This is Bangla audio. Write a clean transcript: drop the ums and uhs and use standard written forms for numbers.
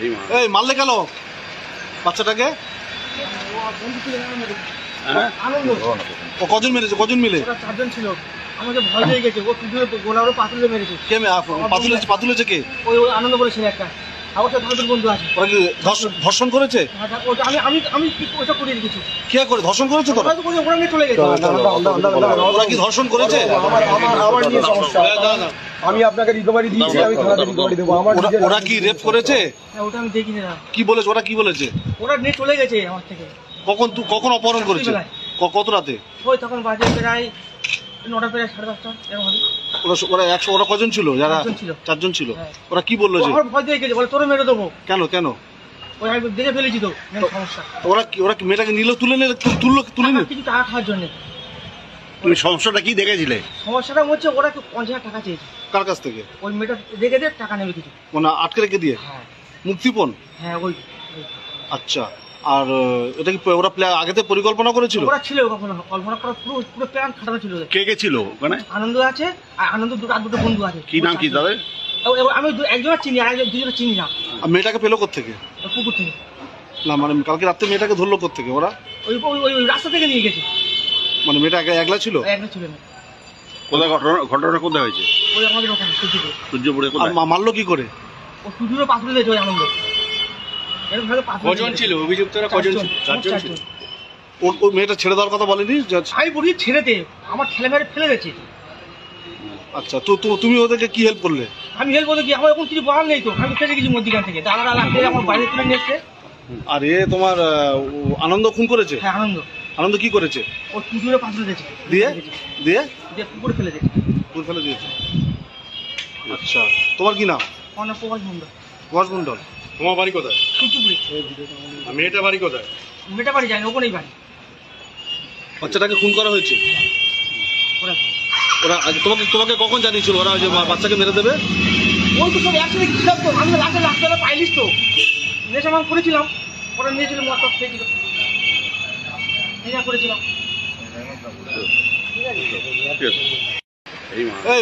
এই মারলে কেন বাচ্চাটাকে? ও কজন মেরেছে? কজন মিলে? চারজন ছিল। আমাকে ভয় পেয়ে গেছে। ও পিছনে গোলারও পাতুলে মেরেছে। কে পাতুলেছে কে? ওই আনন্দ করে ছেলে একটা। আমার সাথে ভালো বন্ধু আছে। ওরা কি ধর্ষণ করেছে? আমি ওটা করে রেখেছি। কে করে ধর্ষণ করেছে? তোরা ওরা নিয়ে চলে গেছে। ওরা কি ধর্ষণ করেছে? আমার নিয়ে সমস্যা। আমি আপনাকে রিকভারি দিয়েছি, আমি থানাতে রিকভারি দেবো। ওরা কি রেপ করেছে? ওটা আমি দেখিনি না। কি বলেছে ওরা? কি বলেছে? ওরা নিয়ে চলে গেছে আমার থেকে। কখন অপহরণ করেছে? কত রাতে? ওই তখন বাজে প্রায় 9টা প্রায় 10:30 এরকম হবে। ওরা কজন ছিল? যারা চারজন ছিল। ওরা কি বললো? যে আমার ভয় পেয়ে গেছে, বলে তোরে মেরে দেবো। কেন? ওই আমি দেখে ফেলেছি তো সমস্যা। ওরা কি মেয়েটাকে তুলে নিল কিছু টাকা খাওয়ার জন্য। তুমি সমস্যাটা কি দেখেছিলে? সমস্যাটা হচ্ছে ওরা 50,000 টাকা চেয়েছে। কার কাছ থেকে? ওই মেয়েটা দেখে দিয়ে টাকা নেবে কিছু। মানে আটকে রেখে দিয়ে? হ্যাঁ মুক্তিপণ? হ্যাঁ ওই। আচ্ছা, আর এটা কি ওরা আগেতে পরিকল্পনা করেছিল? ওরা ছিল কখনো কল্পনা করা, পুরো প্ল্যান খাটানো ছিল। কে ছিল ওখানে? আনন্দ আছে, আর আনন্দ দুটো বন্ধু আছে। কি নাম কি তাদের? আমি একজনের চিনি, আর দুজনের চিনি না। আর মেয়েটাকে পেলো কোত্থেকে? পুকুর থেকে। না মানে কালকে রাত্রে মেয়েটাকে ধরলো কোত্থেকে ওরা? ওই রাস্তা থেকে নিয়ে গেছে। মানে মেয়েটা একলা ছিল? একলা ছিল না। কোথায় ঘটনা কোথায় হয়েছে? ওই আমাদের ওখানে সূর্যপুরে। আর মারলো কি করে? ও সূর্যপুরে পাথরে দিয়েছে ওই আনন্দ। এরকম ভাবে পাথর। কজন ছিল অভিযুক্তরা? কজন ছিল? চারজন ছিল। ওই মেয়েটা ছেড়ে দেওয়ার কথা বলেনি? আমি বলি ছেড়ে দে, আমার ছেলে মেরে ফেলে গেছে। আচ্ছা, তো তুমি ওদেরকে কি হেল্প করলে? আমি হেল্প বলতে কি, আমার এখন কিছু বলার নেই তো। আমি ফেলে গেছি মধ্যিখান থেকে, দাদারা লাগবে আমার বাইরে তুলে নিয়ে এসছে। আর তোমার আনন্দ খুন করেছে? হ্যাঁ আনন্দ কি করেছে? ও সূর্যপুরে পাথরে দিয়েছে। দিয়ে পুকুরে ফেলে দিয়েছে। পুকুরে ফেলে দিয়েছে। আচ্ছা, তোমার কি নাম? আমার নাম প্রকাশ মন্ডল। প্রকাশ মন্ডল। তোমার বাড়ি কোথায়? সূর্যপুরে। মেয়েটা বাড়ি কোথায়? মেয়েটা বাড়ি যায় না, ওখানেই বাড়ি। বাচ্চাটাকে খুন করা হয়েছে? ওরা তোমাকে কখন জানিয়েছিল ওরা যে বাচ্চাকে মেরে দেবে? ওই তো সব একসাথে ছিলাম তো, আমি রাস্তাটা পাইলিস তো নেশা মান করেছিলাম। ওরা নিয়েছিল মদ টক খেয়েছিল, নেশা করেছিলাম। এই